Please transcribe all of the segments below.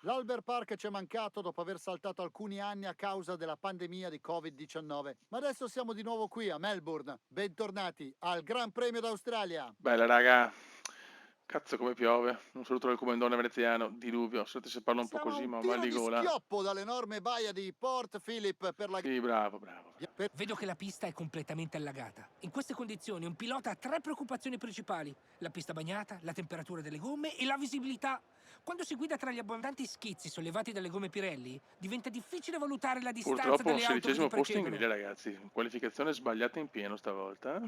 L'Albert Park ci è mancato dopo aver saltato alcuni anni a causa della pandemia di Covid-19. Ma adesso siamo di nuovo qui a Melbourne. Bentornati al Gran Premio d'Australia. Bella raga, cazzo come piove, un saluto dal comandone veneziano, diluvio, scusate se parlo un po' Siamo a così un ma ho mal tiro di di gola. schioppo dall'enorme baia di Port Phillip per la Sì, bravo, bravo. Vedo che la pista è completamente allagata. In queste condizioni un pilota ha tre preoccupazioni principali: la pista bagnata, la temperatura delle gomme e la visibilità. Quando si guida tra gli abbondanti schizzi sollevati dalle gomme Pirelli, diventa difficile valutare la distanza Purtroppo un dalle auto che ti 16° posto in precedono. griglia ragazzi, qualificazione sbagliata in pieno stavolta.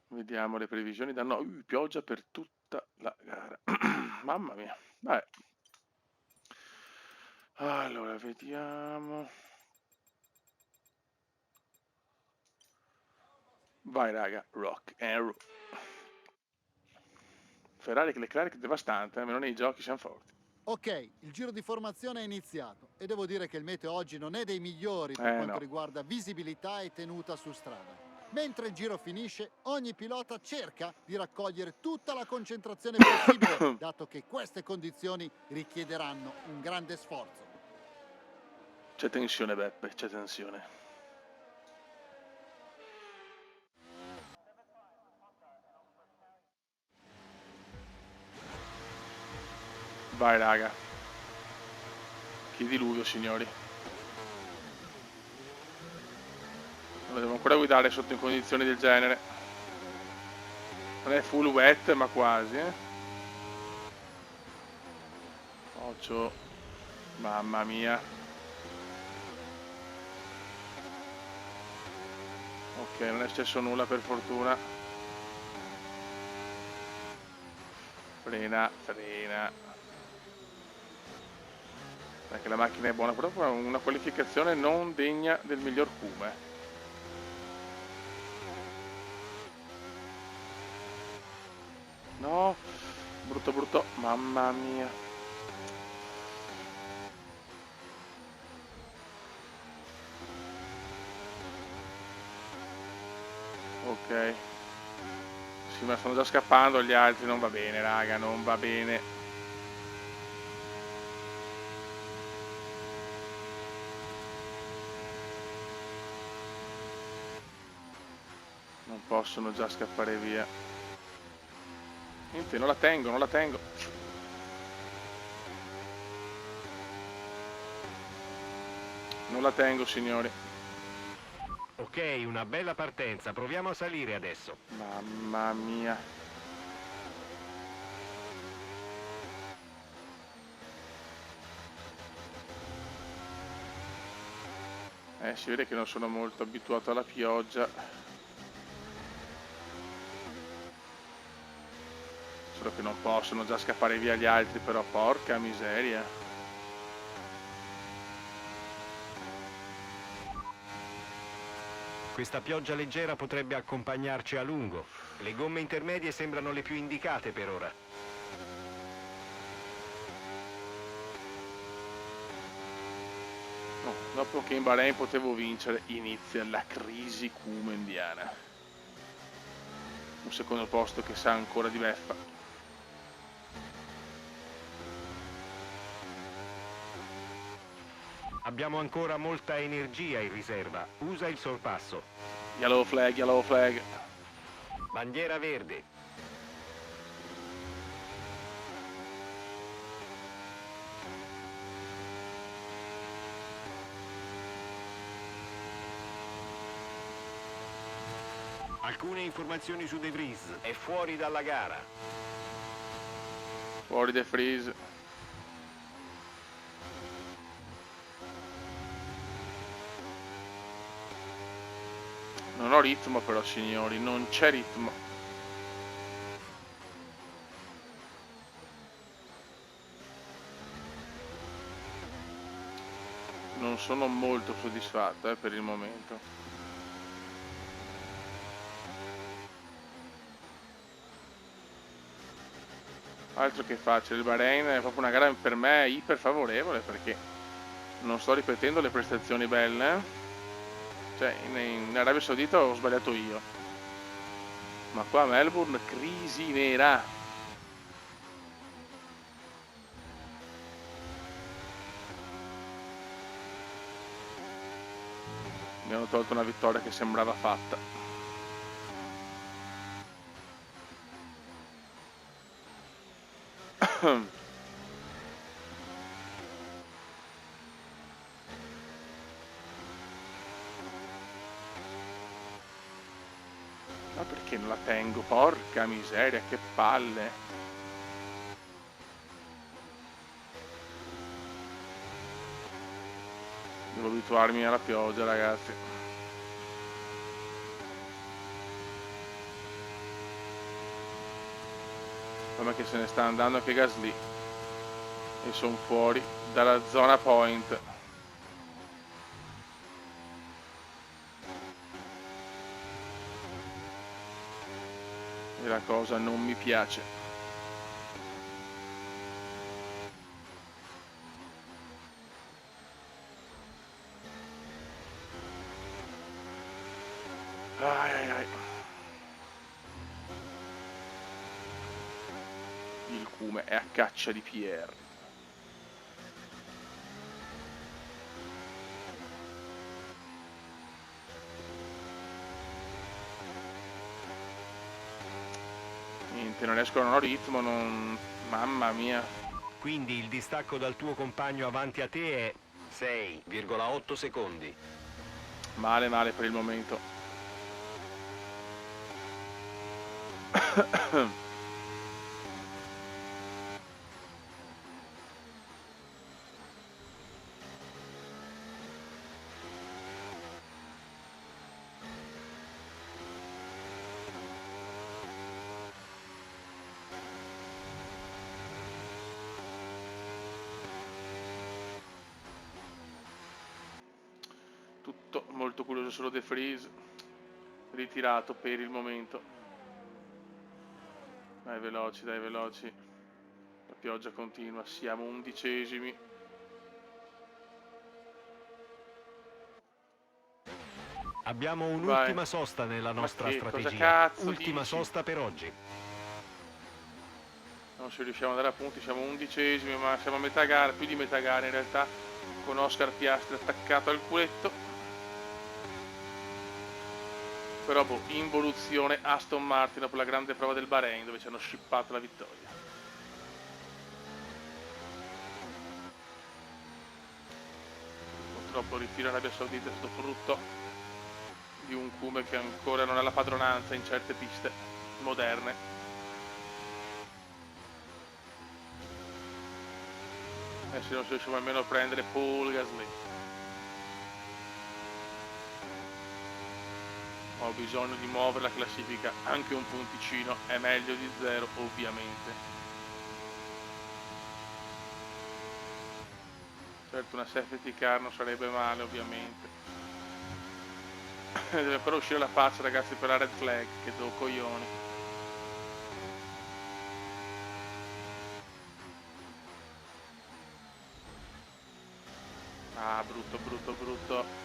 Vediamo le previsioni, danno pioggia per tutta la gara. Mamma mia, vabbè. Allora, vediamo. Vai raga, rock and roll. Ferrari e Leclerc devastante, almeno nei giochi siamo forti. Ok, il giro di formazione è iniziato e devo dire che il meteo oggi non è dei migliori per quanto No. riguarda visibilità e tenuta su strada. Mentre il giro finisce, ogni pilota cerca di raccogliere tutta la concentrazione possibile, dato che queste condizioni richiederanno un grande sforzo. C'è tensione Beppe, c'è tensione. Vai raga. Che diluvio signori. Non devo ancora guidare sotto in condizioni del genere. Non è full wet ma quasi, Occhio. Mamma mia. Ok, non è successo nulla per fortuna. Frena, frena. Perché la macchina è buona, purtroppo è una qualificazione non degna del miglior Cume. No, brutto brutto, mamma mia. Ok. Sì, ma stanno già scappando gli altri, non va bene raga, non va bene. Non possono già scappare via. Niente, non la tengo, non la tengo. Non la tengo, signori. Ok, una bella partenza, proviamo a salire adesso. Mamma mia. Si vede che non sono molto abituato alla pioggia. Solo che non possono già scappare via gli altri, però porca miseria. Questa pioggia leggera potrebbe accompagnarci a lungo. Le gomme intermedie sembrano le più indicate per ora. No, dopo che in Bahrain potevo vincere, inizia la crisi cumendiana. Un secondo posto che sa ancora di beffa. Abbiamo ancora molta energia in riserva. Usa il sorpasso. Yellow flag, yellow flag. Bandiera verde. Alcune informazioni su De Vries. È fuori dalla gara. Fuori De Vries. Non ho ritmo però signori, non c'è ritmo. Non sono molto soddisfatto per il momento. Altro che facile, il Bahrain è proprio una gara per me iper favorevole perché non sto ripetendo le prestazioni belle. Cioè in Arabia Saudita ho sbagliato io. Ma qua a Melbourne crisi nera. hanno tolto una vittoria che sembrava fatta. Ma perché non la tengo? Porca miseria, che palle. Devo abituarmi alla pioggia, ragazzi. Come che se ne sta andando anche Gasly. E sono fuori dalla zona point. E la cosa non mi piace. Ai ai ai. Il Cume è a caccia di Pierre. Niente, non esco, non ho ritmo, non... Mamma mia. Quindi il distacco dal tuo compagno avanti a te è 6,8 secondi. Male male per il momento. Tutto molto curioso, solo De Vries ritirato per il momento. Dai veloci, dai veloci. La pioggia continua, siamo 11esimi. Abbiamo Vai. un'ultima sosta nella Ma nostra che cosa strategia. cazzo Ultima dici? sosta per oggi. Non ci riusciamo ad andare a punti, siamo 11esimi, ma siamo a metà gara, più di metà gara in realtà, con Oscar Piastri attaccato al culetto. Però boh, involuzione Aston Martin dopo la grande prova del Bahrain dove ci hanno shippato la vittoria. Purtroppo il ritiro in Arabia Saudita è stato frutto di un Cume che ancora non ha la padronanza in certe piste moderne. E se non riusciamo almeno a prendere Paul Gasly. Ho bisogno di muovere la classifica, anche un punticino è meglio di 0 ovviamente. Certo una safety car non sarebbe male ovviamente. Deve però uscire la faccia ragazzi per la red flag, che do coglioni. Ah, brutto, brutto, brutto.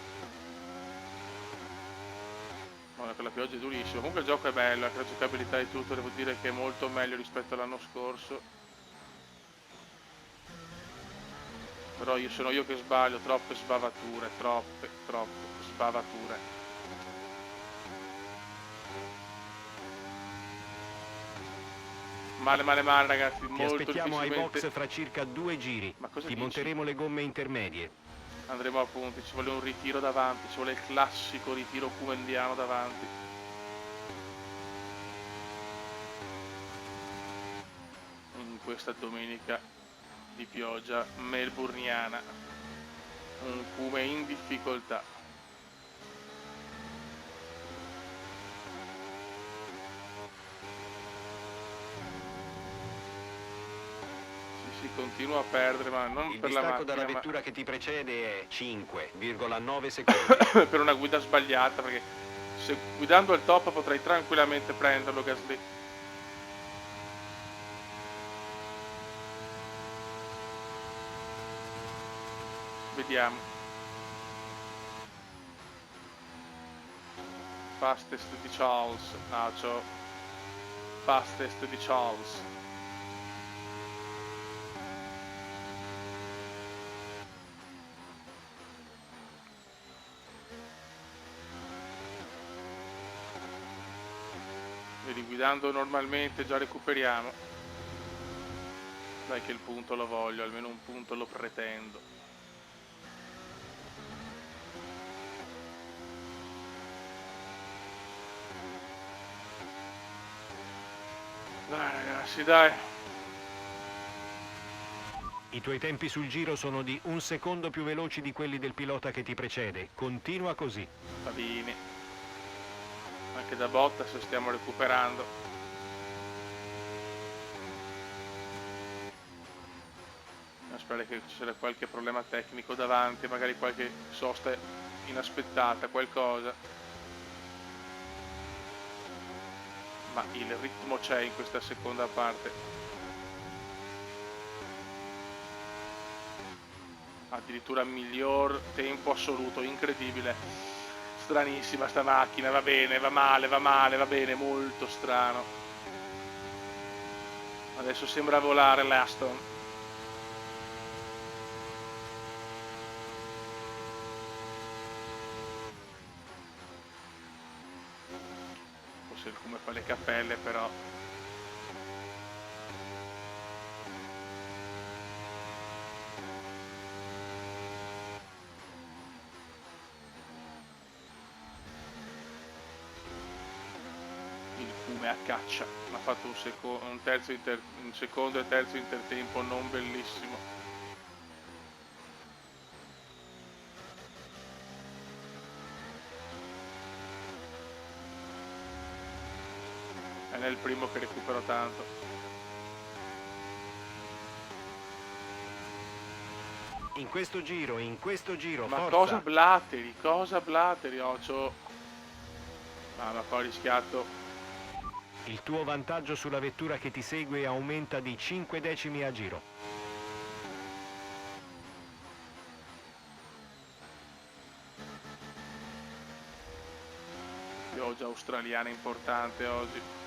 Con la pioggia è durissima. Comunque il gioco è bello, anche la giocabilità e tutto, devo dire che è molto meglio rispetto all'anno scorso. Però sono io che sbaglio, troppe sbavature, troppe sbavature. Male male male ragazzi, Ti molto aspettiamo ai difficilmente. box fra circa 2 giri. Ma cosa Ti dici? monteremo le gomme intermedie. Andremo a punti, ci vuole un ritiro davanti, ci vuole il classico ritiro cumendiano davanti. In questa domenica di pioggia melburniana, un Cume in difficoltà. Si continua a perdere, ma non Il per la distacco macchina, dalla ma vettura che ti precede è 5,9 secondi. per una guida sbagliata, perché se guidando al top potrei tranquillamente prenderlo Gasly. Vediamo. Fastest di Charles, Nacho. Fastest di Charles. e riguidando normalmente già recuperiamo. Dai che il punto lo voglio, almeno un punto lo pretendo. Dai ragazzi, dai. I tuoi tempi sul giro sono di 1 secondo più veloci di quelli del pilota che ti precede. Continua così. Va bene. Anche da Bottas stiamo recuperando. Spero che ci sia qualche problema tecnico davanti, magari qualche sosta inaspettata, qualcosa. Ma il ritmo c'è in questa seconda parte. Addirittura miglior tempo assoluto, incredibile. Stranissima sta macchina, va bene, va male, va bene, molto strano. Adesso sembra volare l'Aston. Forse come fa le cappelle però. A caccia, ha fatto un secondo e terzo intertempo non bellissimo. È nel primo che recupero tanto. In questo giro, Ma forza! cosa Blatteri, Ocio? Ma poi ho rischiato. Il tuo vantaggio sulla vettura che ti segue aumenta di 5 decimi a giro. Pioggia australiana importante oggi.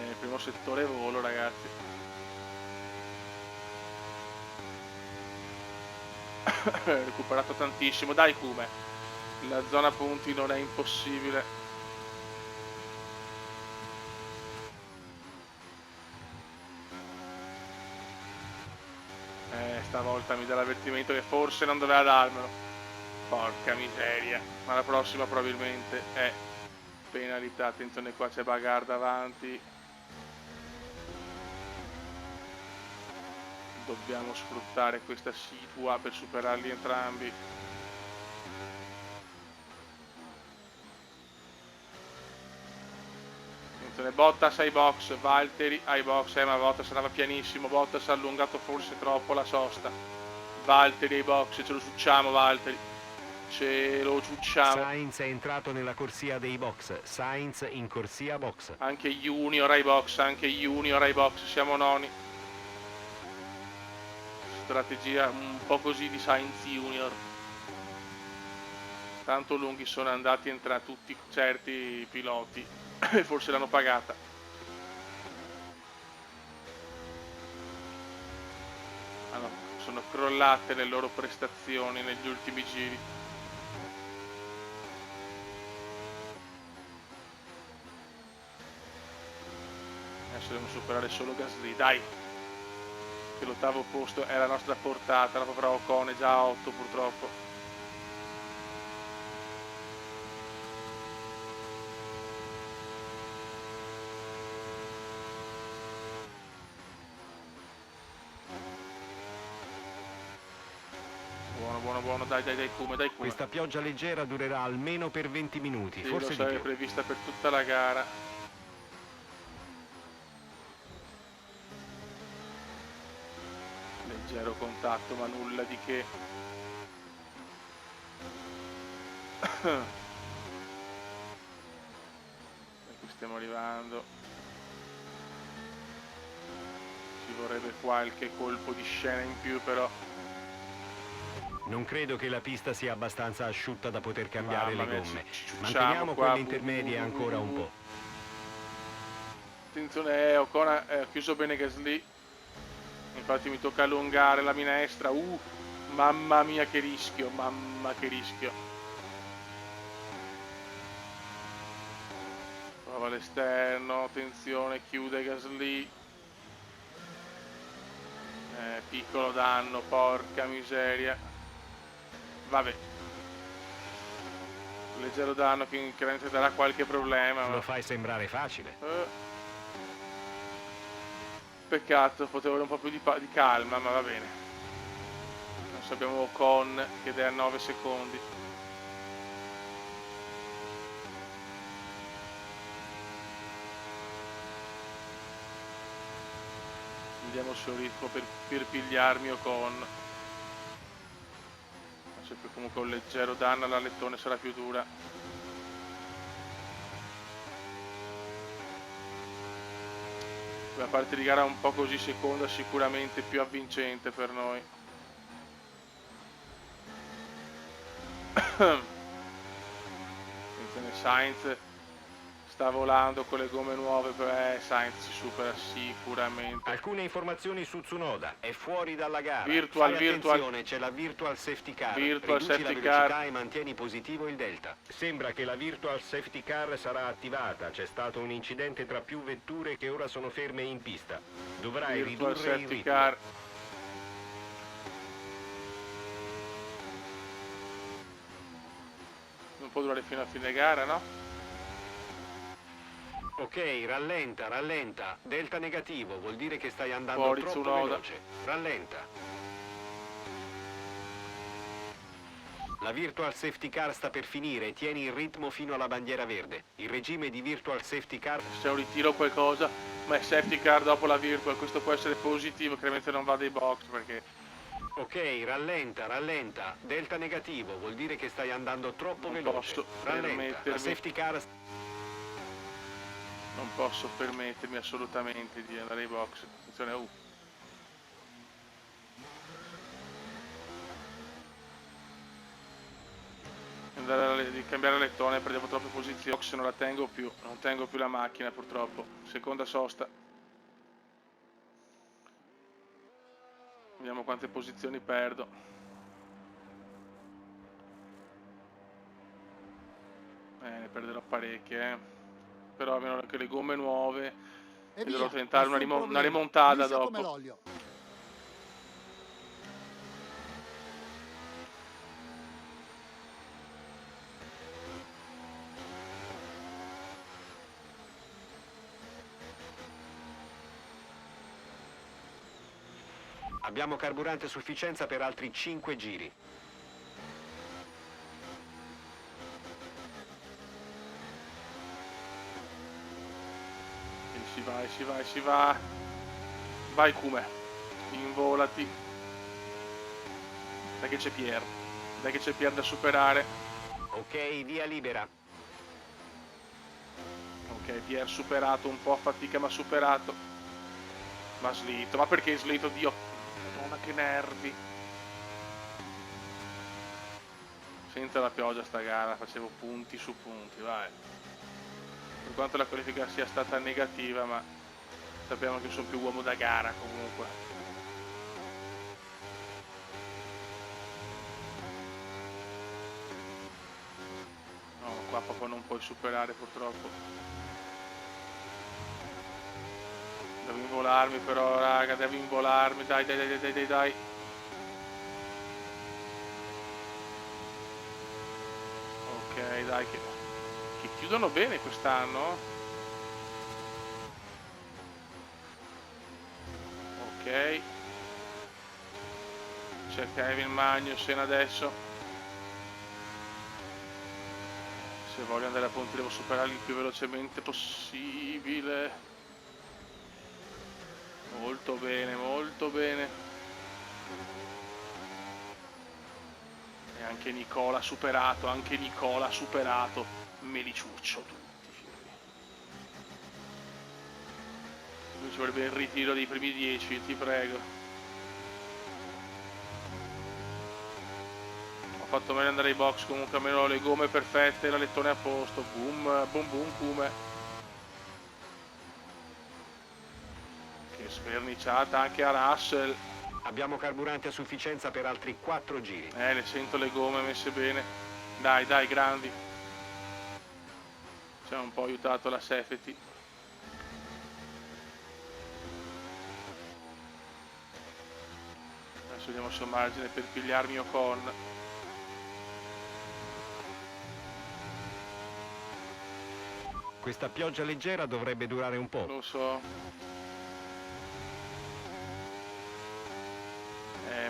Il primo settore volo, ragazzi. Recuperato tantissimo, dai Kume. La zona punti non è impossibile. Stavolta mi dà l'avvertimento che forse non doveva darmelo. Porca miseria. Ma la prossima probabilmente è penalità. Attenzione, qua c'è Bagard davanti. Dobbiamo sfruttare questa situa per superarli entrambi. Attenzione, Bottas ai box, Valtteri ai box, ma Bottas andava pianissimo, Bottas ha allungato forse troppo la sosta. Valtteri ai box, ce lo succiamo Valtteri, ce lo ciucciamo. Sainz è entrato nella corsia dei box, Sainz in corsia box. Anche Junior ai box, siamo noni. Strategia un po' così di Sainz Junior. Tanto lunghi sono andati entrare tutti certi piloti e forse l'hanno pagata. Sono crollate le loro prestazioni negli ultimi giri. Adesso dobbiamo superare solo Gasly, dai, che l'8° posto è la nostra portata. La povera Ocon è già a 8 purtroppo. Buono, dai Kume, dai Kume. Questa pioggia leggera durerà almeno per 20 minuti, Sì, forse lo di più. prevista per tutta la gara. Leggero contatto, ma nulla di che. Qui stiamo arrivando. Ci vorrebbe qualche colpo di scena in più, però. Non credo che la pista sia abbastanza asciutta da poter cambiare Mamma le mia, gomme. ci ciucciamo Manteniamo qua, quelle intermedie ancora un po'. Attenzione, Ocon ha chiuso bene Gasly. Infatti mi tocca allungare la minestra. Mamma mia che rischio, mamma che rischio. Prova all'esterno, attenzione, chiude Gasly. Piccolo danno, porca miseria. Vabbè. Leggero danno che chiaramente darà qualche problema. Lo fai sembrare facile. Peccato, potevo avere un po' più di calma, ma va bene. Adesso abbiamo Ocon che è a 9 secondi. Vediamo se ho ritmo per pigliarmi Ocon. Se comunque un leggero danno alla lettone sarà più dura. La parte di gara un po' così seconda sicuramente più avvincente per noi. Attenzione, Sainz sta volando con le gomme nuove, Sainz si supera sicuramente. Alcune informazioni su Tsunoda, è fuori dalla gara. Virtual. Attenzione, c'è la Virtual Safety Car. Virtual Riduci Safety la velocità Car. e mantieni positivo il delta. Sembra che la Virtual Safety Car sarà attivata. C'è stato un incidente tra più vetture che ora sono ferme in pista. Dovrai Virtual ridurre il Safety ritmo. Car. Non può durare fino a fine gara, no? Ok, rallenta. Delta negativo, vuol dire che stai andando Fuori troppo Tsunoda. veloce. Rallenta. La Virtual Safety Car sta per finire, tieni il ritmo fino alla bandiera verde. Il regime di Virtual Safety Car... Se c'è un ritiro o qualcosa, ma è safety car dopo la Virtual, questo può essere positivo, chiaramente non va dai box perché... Ok, rallenta. Delta negativo, vuol dire che stai andando troppo Non veloce. posso Rallenta. permettermi. La safety car... Non posso permettermi assolutamente di andare ai box. Attenzione, di cambiare lettone, perdevo troppe posizioni, box non la tengo più, non tengo più la macchina purtroppo. Seconda sosta. Vediamo quante posizioni perdo. Ne perderò parecchie, però almeno che le gomme nuove E e dovrò via, tentare nessun una problema. rimontata Liscia come dopo. l'olio. Abbiamo carburante a sufficienza per altri 5 giri. E si va. Vai Kume, involati. Dai che c'è Pierre da superare. Ok, via libera. Ok, Pierre superato, un po' a fatica ma superato. Ma slitto, ma perché slitto? Dio, madonna che nervi. Senza la pioggia sta gara facevo punti su punti, vai. Per quanto la qualifica sia stata negativa, ma sappiamo che sono più uomo da gara comunque. No, qua proprio non puoi superare purtroppo. Devo involarmi però, raga, devo involarmi, dai. Ok, dai, che chiudono bene quest'anno. Ok. C'è Kevin Magnussen adesso. Se voglio andare a punti devo superarli il più velocemente possibile. Molto bene, molto bene. E anche Nicola superato, me li ciuccio tutti. Lui ci vorrebbe il ritiro dei primi 10, ti prego. Ho fatto meglio andare ai box, comunque almeno le gomme perfette, la lettone a posto. Boom, boom, boom, Kume. sverniciata anche a Russell. Abbiamo carburante a sufficienza per altri 4 giri. Ne sento le gomme messe bene. Dai, dai, grandi. Ci ha un po' aiutato la safety. Adesso vediamo sul margine per pigliarmi Ocon. Questa pioggia leggera dovrebbe durare un po'. Lo so.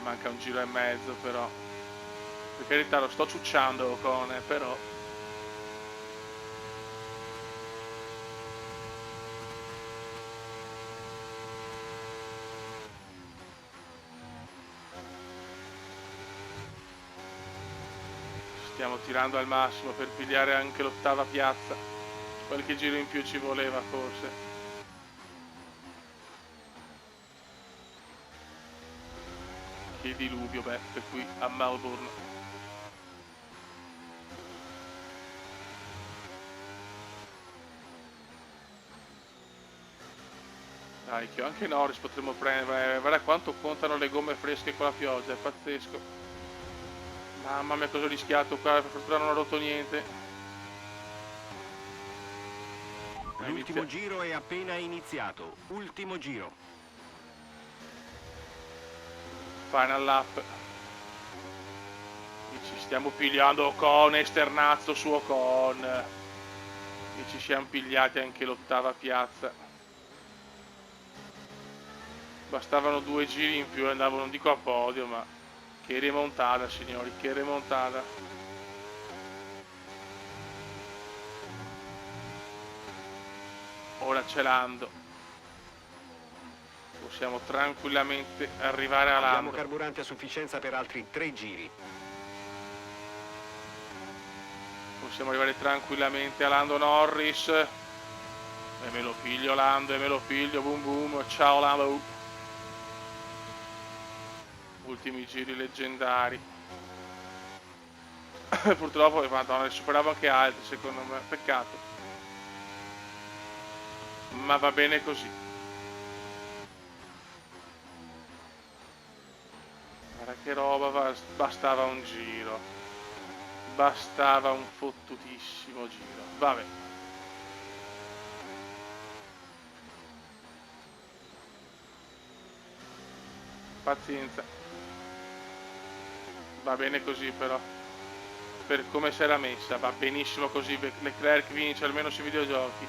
Manca un giro e mezzo però. Per carità lo sto ciucciando Ocon, però. Stiamo tirando al massimo per pigliare anche l'8ª piazza. Qualche giro in più ci voleva forse. Che diluvio Beppe qui a Melbourne. Dai, che anche Norris potremmo prendere. Guarda quanto contano le gomme fresche con la pioggia, è pazzesco. Mamma mia, cosa ho rischiato qua, per fortuna non ho rotto niente. L'ultimo giro è appena iniziato. Ultimo giro. Final lap. E ci stiamo pigliando Ocon, esternazzo su Ocon. E ci siamo pigliati anche l'8ª piazza. Bastavano 2 giri in più e andavo, non dico a podio, ma che remontata, signori, che remontata. Ora c'è Lando. Possiamo tranquillamente arrivare a Abbiamo Lando. carburante a sufficienza per altri 3 giri. Possiamo arrivare tranquillamente a Lando Norris. E me lo piglio Lando, e me lo piglio, boom boom, ciao Lando. Ultimi giri leggendari. Purtroppo Madonna, ne superavo anche altri secondo me, peccato. Ma va bene così. Guarda che roba, bastava un giro. Bastava un fottutissimo giro. Vabbè. Pazienza. Va bene così però. Per come si era messa, va benissimo così. Leclerc vince almeno sui videogiochi.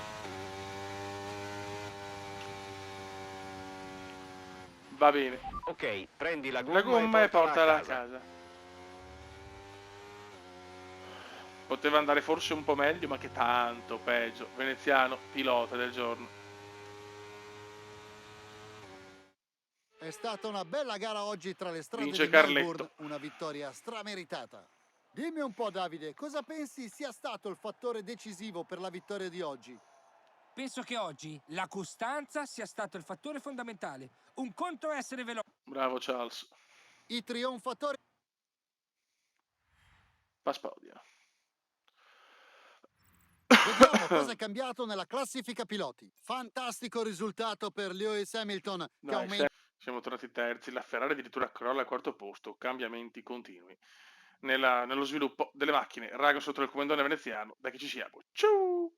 Va bene. Ok, prendi la La gomma e portala a casa. casa. Poteva andare forse un po' meglio, ma che tanto peggio. Veneziano, pilota del giorno. È stata una bella gara oggi tra le strade Vince di Carletto. Melbourne, una vittoria strameritata. Dimmi un po' Davide, cosa pensi sia stato il fattore decisivo per la vittoria di oggi? Penso che oggi la costanza sia stato il fattore fondamentale. Un conto è essere veloce. Bravo Charles. I trionfatori Paspodia. Vediamo cosa è cambiato nella classifica piloti. Fantastico risultato per Lewis Hamilton che Dai, aumenta siamo tornati terzi. La Ferrari addirittura crolla al 4º posto. Cambiamenti continui nello sviluppo delle macchine. Raga sotto il comandone veneziano. Dai che ci siamo. Ciao!